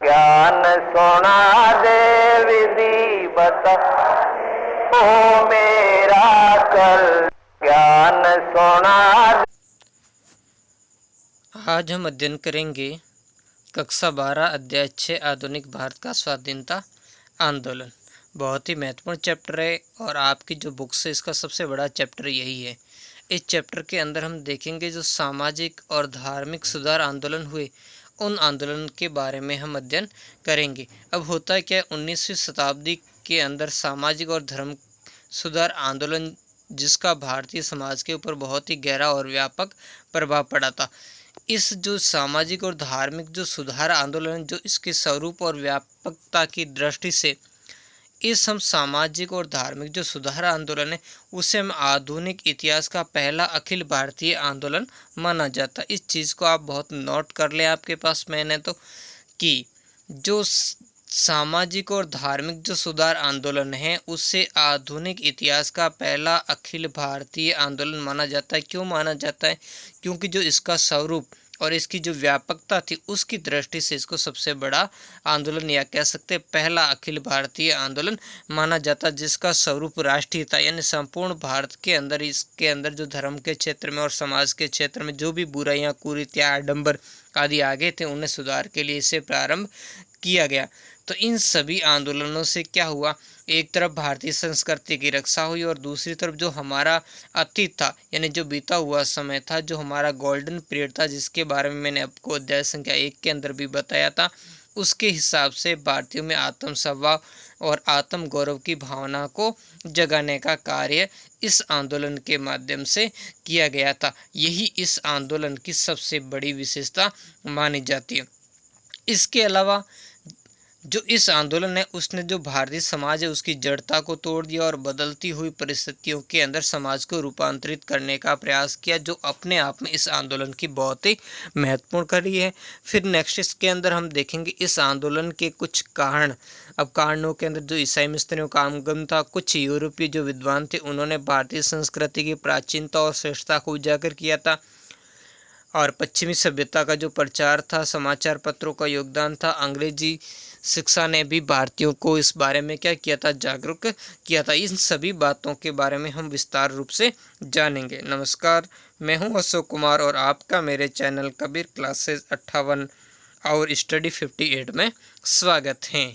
ज्ञान सुना दे विधि बता ओ मेरा कल ज्ञान सुना दे। आज हम अध्ययन करेंगे कक्षा 12 अध्याय 6 आधुनिक भारत का स्वाधीनता आंदोलन। बहुत ही महत्वपूर्ण चैप्टर है और आपकी जो बुक्स है इसका सबसे बड़ा चैप्टर यही है। इस चैप्टर के अंदर हम देखेंगे जो सामाजिक और धार्मिक सुधार आंदोलन हुए उन आंदोलन के बारे में हम अध्ययन करेंगे। अब होता क्या है, 19वीं शताब्दी के अंदर सामाजिक और धर्म सुधार आंदोलन जिसका भारतीय समाज के ऊपर बहुत ही गहरा और व्यापक प्रभाव पड़ा था। इस जो सामाजिक और धार्मिक जो सुधार आंदोलन जो इसके स्वरूप और व्यापकता की दृष्टि से इस हम सामाजिक और धार्मिक जो सुधार आंदोलन है उसे हम आधुनिक इतिहास का पहला अखिल भारतीय आंदोलन माना जाता है। इस चीज़ को आप बहुत नोट कर लें आपके पास मैंने तो कि जो सामाजिक और धार्मिक जो सुधार आंदोलन है उससे आधुनिक इतिहास का पहला अखिल भारतीय आंदोलन माना जाता है। क्यों माना जाता है? क्योंकि जो इसका स्वरूप और इसकी जो व्यापकता थी उसकी दृष्टि से इसको सबसे बड़ा आंदोलन या कह सकते हैं पहला अखिल भारतीय आंदोलन माना जाता, जिसका स्वरूप राष्ट्रीय था। यानी संपूर्ण भारत के अंदर इसके अंदर जो धर्म के क्षेत्र में और समाज के क्षेत्र में जो भी बुराइयां कुरीतियां आडंबर आदि आगे थे उन्हें सुधार के लिए इसे प्रारंभ किया गया। तो इन सभी आंदोलनों से क्या हुआ, एक तरफ भारतीय संस्कृति की रक्षा हुई और दूसरी तरफ जो हमारा अतीत था यानी जो बीता हुआ समय था, जो हमारा गोल्डन पीरियड था जिसके बारे में मैंने आपको अध्याय संख्या 1 के अंदर भी बताया था, उसके हिसाब से भारतीयों में आत्मसम्मान और आत्म गौरव की भावना को जगाने का कार्य इस आंदोलन के माध्यम से किया गया था। यही इस आंदोलन की सबसे बड़ी विशेषता मानी जाती है। इसके अलावा जो इस आंदोलन है उसने जो भारतीय समाज है उसकी जड़ता को तोड़ दिया और बदलती हुई परिस्थितियों के अंदर समाज को रूपांतरित करने का प्रयास किया, जो अपने आप में इस आंदोलन की बहुत ही महत्वपूर्ण कड़ी है। फिर नेक्स्ट इसके अंदर हम देखेंगे इस आंदोलन के कुछ कारण। अब कारणों के अंदर जो ईसाई मिस्त्रियों का आगमन था, कुछ यूरोपीय जो विद्वान थे उन्होंने भारतीय संस्कृति की प्राचीनता और श्रेष्ठता को उजागर किया था, और पश्चिमी सभ्यता का जो प्रचार था, समाचार पत्रों का योगदान था, अंग्रेजी शिक्षा ने भी भारतीयों को इस बारे में क्या किया था, जागरूक किया था। इन सभी बातों के बारे में हम विस्तार रूप से जानेंगे। नमस्कार, मैं हूं अशोक कुमार और आपका मेरे चैनल कबीर क्लासेस 58 और स्टडी 58 में स्वागत है।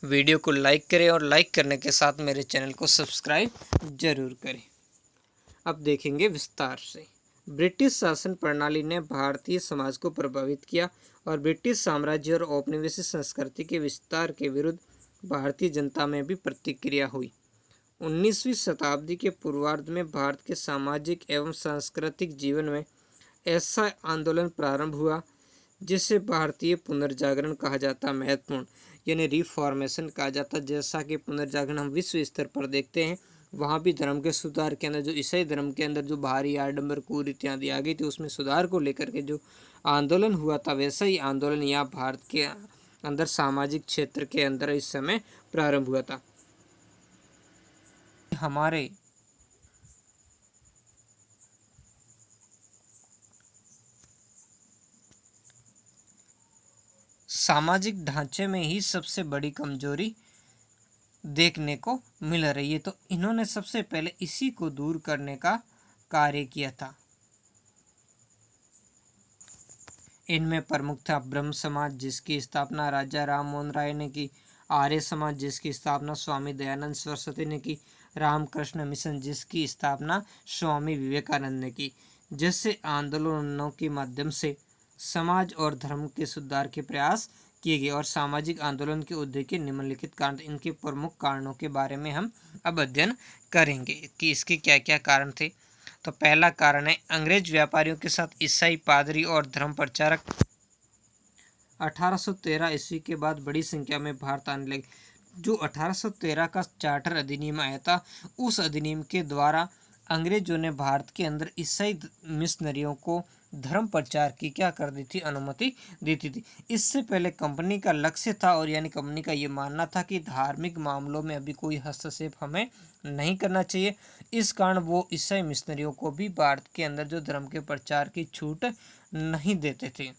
वीडियो को लाइक करें और लाइक करने के साथ मेरे चैनल को सब्सक्राइब जरूर करें। अब देखेंगे विस्तार से। ब्रिटिश शासन प्रणाली ने भारतीय समाज को प्रभावित किया और ब्रिटिश साम्राज्य और औपनिवेशिक संस्कृति के विस्तार के विरुद्ध भारतीय जनता में भी प्रतिक्रिया हुई। 19वीं शताब्दी के पूर्वार्ध में भारत के सामाजिक एवं सांस्कृतिक जीवन में ऐसा आंदोलन प्रारंभ हुआ जिसे भारतीय पुनर्जागरण कहा जाता, महत्वपूर्ण यानी रिफॉर्मेशन कहा जाता। जैसा कि पुनर्जागरण हम विश्व स्तर पर देखते हैं, वहाँ भी धर्म के सुधार के अंदर जो ईसाई धर्म के अंदर जो भारी आडंबर कुरीति आदि आ गई थी उसमें सुधार को लेकर के जो आंदोलन हुआ था, वैसा ही आंदोलन यहाँ भारत के अंदर सामाजिक क्षेत्र के अंदर इस समय प्रारंभ हुआ था। हमारे सामाजिक ढांचे में ही सबसे बड़ी कमजोरी देखने को मिल रही है, तो इन्होंने सबसे पहले इसी को दूर करने का कार्य किया था। इनमें प्रमुख था ब्रह्म समाज जिसकी स्थापना राजा राम मोहन राय ने की, आर्य समाज जिसकी स्थापना स्वामी दयानंद सरस्वती ने की, रामकृष्ण मिशन जिसकी स्थापना स्वामी विवेकानंद ने की। जैसे आंदोलनों के माध्यम से समाज और धर्म के सुधार के प्रयास किए गए और सामाजिक आंदोलन के उदय के निम्नलिखित कारण, इनके प्रमुख कारणों के बारे में हम अब अध्ययन करेंगे कि इसके क्या क्या कारण थे। तो पहला कारण है अंग्रेज व्यापारियों के साथ ईसाई पादरी और धर्म प्रचारक 1813 ईस्वी के बाद बड़ी संख्या में भारत आने लगे। जो 1813 का चार्टर अधिनियम आया था, उस अधिनियम के द्वारा अंग्रेजों ने भारत के अंदर ईसाई मिशनरियों को धर्म प्रचार की क्या कर दी थी, अनुमति देती थी। इससे पहले कंपनी का लक्ष्य था और यानी कंपनी का ये मानना था कि धार्मिक मामलों में अभी कोई हस्तक्षेप हमें नहीं करना चाहिए। इस कारण वो ईसाई मिशनरियों को भी भारत के अंदर जो धर्म के प्रचार की छूट नहीं देते थे।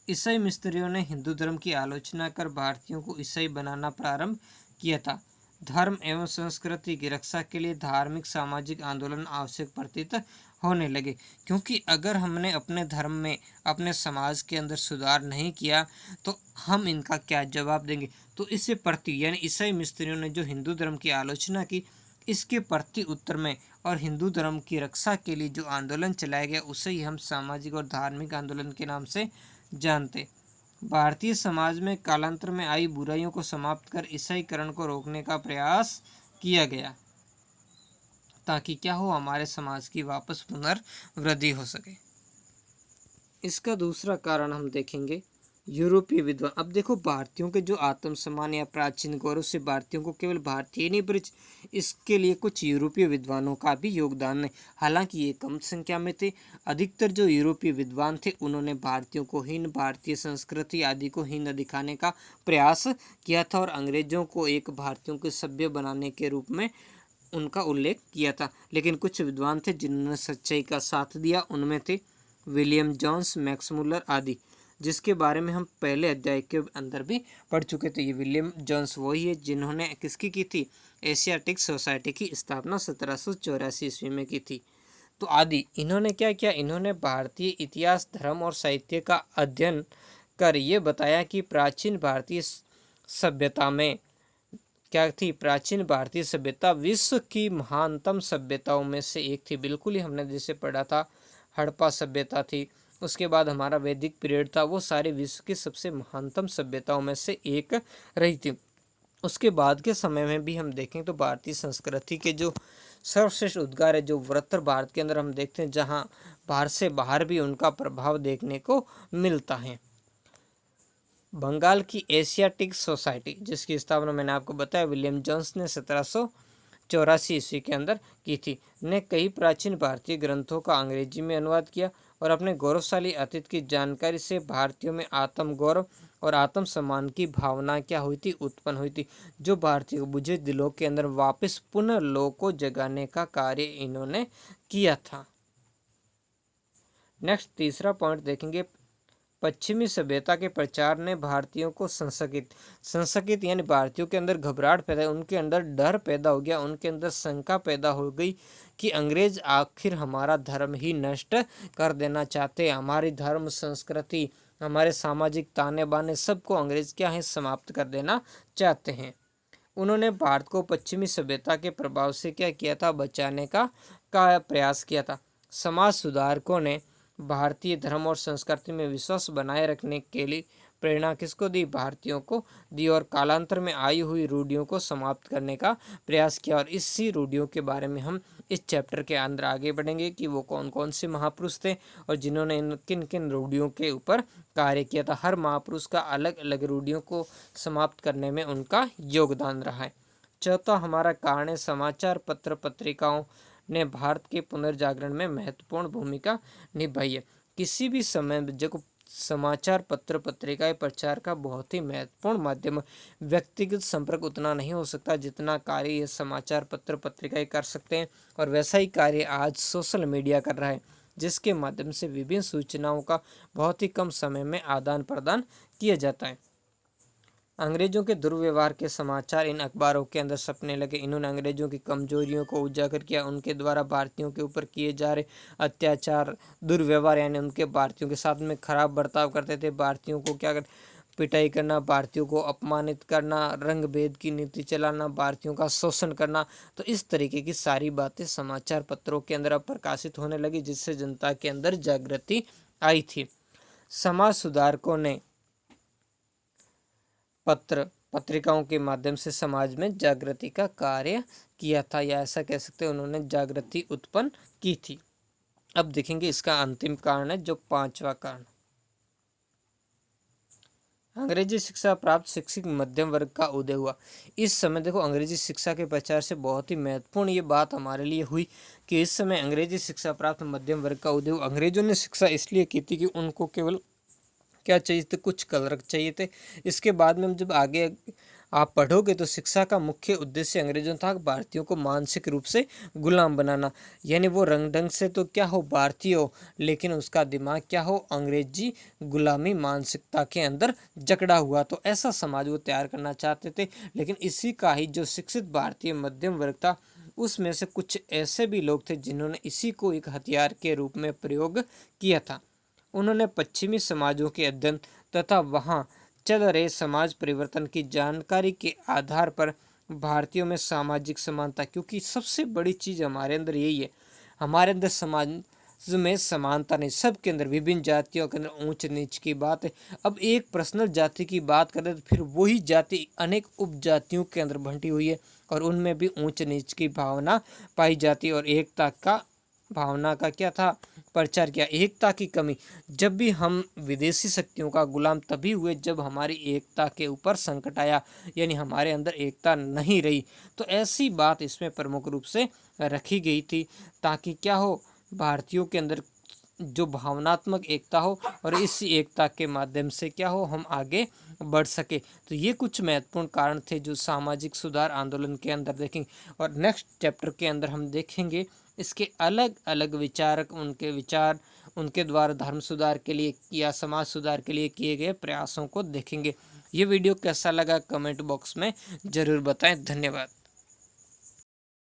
ईसाई मिस्त्रियों ने हिंदू धर्म की आलोचना कर भारतीयों को ईसाई बनाना प्रारंभ किया था। धर्म एवं संस्कृति की रक्षा के लिए धार्मिक सामाजिक आंदोलन आवश्यक प्रतीत होने लगे, क्योंकि अगर हमने अपने धर्म में अपने समाज के अंदर सुधार नहीं किया तो हम इनका क्या जवाब देंगे। तो इससे प्रति यानी ईसाई मिस्त्रियों ने जो हिंदू धर्म की आलोचना की, इसके प्रति उत्तर में और हिंदू धर्म की रक्षा के लिए जो आंदोलन चलाया गया उसे ही हम सामाजिक और धार्मिक आंदोलन के नाम से जानते। भारतीय समाज में कालांतर में आई बुराइयों को समाप्त कर ईसाईकरण को रोकने का प्रयास किया गया, ताकि क्या हो, हमारे समाज की वापस पुनर्वृद्धि हो सके। इसका दूसरा कारण हम देखेंगे यूरोपीय विद्वान। अब देखो, भारतीयों के जो आत्मसम्मान या प्राचीन गौरव से भारतीयों को केवल भारतीय नहीं बल्कि इसके लिए कुछ यूरोपीय विद्वानों का भी योगदान है। हालांकि ये कम संख्या में थे। अधिकतर जो यूरोपीय विद्वान थे उन्होंने भारतीयों को हीन, भारतीय संस्कृति आदि को हीन दिखाने का प्रयास किया था और अंग्रेजों को एक भारतीयों के सभ्य बनाने के रूप में उनका उल्लेख किया था। लेकिन कुछ विद्वान थे जिन्होंने सच्चाई का साथ दिया। उनमें थे विलियम जोन्स, मैक्स मुलर आदि, जिसके बारे में हम पहले अध्याय के अंदर भी पढ़ चुके थे। ये विलियम जोन्स वही है जिन्होंने किसकी की थी, एशियाटिक सोसाइटी की स्थापना 1784 ईस्वी में की थी। तो आदि इन्होंने क्या किया, इन्होंने भारतीय इतिहास, धर्म और साहित्य का अध्ययन कर ये बताया कि प्राचीन भारतीय सभ्यता में क्या थी, प्राचीन भारतीय सभ्यता विश्व की महानतम सभ्यताओं में से एक थी। बिल्कुल ही हमने जैसे पढ़ा था, हड़प्पा सभ्यता थी, उसके बाद हमारा वैदिक पीरियड था, वो सारे विश्व की सबसे महानतम सभ्यताओं में से एक रही थी। उसके बाद के समय में भी हम देखें तो भारतीय संस्कृति के जो सर्वश्रेष्ठ उद्गार है, जो उत्तर भारत के अंदर हम देखते हैं, जहाँ बाहर से बाहर भी उनका प्रभाव देखने को मिलता है। बंगाल की एशियाटिक सोसाइटी, जिसकी स्थापना मैंने आपको बताया विलियम जोन्स ने 1784 ईस्वी के अंदर की थी, ने कई प्राचीन भारतीय ग्रंथों का अंग्रेजी में अनुवाद किया और अपने गौरवशाली अतीत की जानकारी से भारतीयों में आत्म गौरव और आत्म सम्मान की भावना क्या हुई थी, उत्पन्न हुई थी, जो भारतीय बुझे दिलों के अंदर वापस पुनः लोह को जगाने का कार्य इन्होंने किया था। नेक्स्ट तीसरा पॉइंट देखेंगे, पश्चिमी सभ्यता के प्रचार ने भारतीयों को संशकित यानी भारतीयों के अंदर घबराहट पैदा, उनके अंदर डर पैदा हो गया, उनके अंदर शंका पैदा हो गई कि अंग्रेज आखिर हमारा धर्म ही नष्ट कर देना चाहते हैं, हमारी धर्म संस्कृति, हमारे सामाजिक ताने बाने सबको अंग्रेज क्या है, समाप्त कर देना चाहते हैं। उन्होंने भारत को पश्चिमी सभ्यता के प्रभाव से क्या किया था, बचाने का प्रयास किया था। समाज सुधारकों ने भारतीय धर्म और संस्कृति में विश्वास बनाए रखने के लिए प्रेरणा किसको दी, भारतीयों को दी, और कालांतर में आई हुई रूढ़ियों को समाप्त करने का प्रयास किया। और इसी रूढ़ियों के बारे में हम इस चैप्टर के अंदर आगे बढ़ेंगे कि वो कौन कौन से महापुरुष थे और जिन्होंने इन किन किन रूढ़ियों के ऊपर कार्य किया था। हर महापुरुष का अलग अलग रूढ़ियों को समाप्त करने में उनका योगदान रहा है। चौथा हमारा कारण है, समाचार पत्र पत्रिकाओं ने भारत के पुनर्जागरण में महत्वपूर्ण भूमिका निभाई है। किसी भी समय जब समाचार पत्र पत्रिकाएं प्रचार का बहुत ही महत्वपूर्ण माध्यम, व्यक्तिगत संपर्क उतना नहीं हो सकता जितना कार्य ये समाचार पत्र पत्रिकाएं कर सकते हैं, और वैसा ही कार्य आज सोशल मीडिया कर रहा है, जिसके माध्यम से विभिन्न सूचनाओं का बहुत ही कम समय में आदान प्रदान किया जाता है। अंग्रेजों के दुर्व्यवहार के समाचार इन अखबारों के अंदर छपने लगे। इन्होंने अंग्रेजों की कमजोरियों को उजागर किया, उनके द्वारा भारतीयों के ऊपर किए जा रहे अत्याचार, दुर्व्यवहार यानी उनके भारतीयों के साथ में खराब बर्ताव करते थे, भारतीयों को क्या पिटाई करना, भारतीयों को अपमानित करना, रंग भेद की नीति चलाना, भारतीयों का शोषण करना। तो इस तरीके की सारी बातें समाचार पत्रों के अंदर अब प्रकाशित होने लगी, जिससे जनता के अंदर जागृति आई थी। समाज सुधारकों ने पत्र पत्रिकाओं के माध्यम से समाज में जागृति का कार्य किया था, या ऐसा कह सकते हैं उन्होंने जागृति उत्पन्न की थी। अब देखेंगे इसका अंतिम कारण है, जो पांचवा कारण, अंग्रेजी शिक्षा प्राप्त शिक्षित मध्यम वर्ग का उदय हुआ। इस समय देखो, अंग्रेजी शिक्षा के प्रचार से बहुत ही महत्वपूर्ण ये बात हमारे लिए हुई कि इस समय अंग्रेजी शिक्षा प्राप्त मध्यम वर्ग का उदय हुआ। अंग्रेजों ने शिक्षा इसलिए की थी कि उनको केवल क्या चाहिए थे, कुछ कलर चाहिए थे। इसके बाद में हम जब आगे आप पढ़ोगे तो शिक्षा का मुख्य उद्देश्य अंग्रेजों था भारतीयों को मानसिक रूप से गुलाम बनाना, यानी वो रंग ढंग से तो क्या हो भारतीय हो, लेकिन उसका दिमाग क्या हो अंग्रेजी गुलामी मानसिकता के अंदर जकड़ा हुआ। तो ऐसा समाज वो तैयार करना चाहते थे। लेकिन इसी का ही जो शिक्षित भारतीय मध्यम वर्ग था, उसमें से कुछ ऐसे भी लोग थे जिन्होंने इसी को एक हथियार के रूप में प्रयोग किया था। उन्होंने पश्चिमी समाजों के अध्ययन तथा वहाँ चल रहे समाज परिवर्तन की जानकारी के आधार पर भारतीयों में सामाजिक समानता, क्योंकि सबसे बड़ी चीज़ हमारे अंदर यही है, हमारे अंदर समाज में समानता नहीं, सबके अंदर विभिन्न जातियों के अंदर ऊंच नीच की बात है। अब एक पर्सनल जाति की बात करें तो फिर वही जाति अनेक उपजातियों के अंदर बंटी हुई है और उनमें भी ऊंच नीच की भावना पाई जाती है और एकता का भावना का क्या था प्रचार किया। एकता की कमी, जब भी हम विदेशी शक्तियों का गुलाम तभी हुए जब हमारी एकता के ऊपर संकट आया, यानी हमारे अंदर एकता नहीं रही। तो ऐसी बात इसमें प्रमुख रूप से रखी गई थी ताकि क्या हो भारतीयों के अंदर जो भावनात्मक एकता हो और इस एकता के माध्यम से क्या हो हम आगे बढ़ सके। तो ये कुछ महत्वपूर्ण कारण थे जो सामाजिक सुधार आंदोलन के अंदर देखेंगे। और नेक्स्ट चैप्टर के अंदर हम देखेंगे इसके अलग अलग विचारक, उनके विचार, उनके द्वारा धर्म सुधार के लिए या समाज सुधार के लिए किए गए प्रयासों को देखेंगे। ये वीडियो कैसा लगा कमेंट बॉक्स में ज़रूर बताएं। धन्यवाद।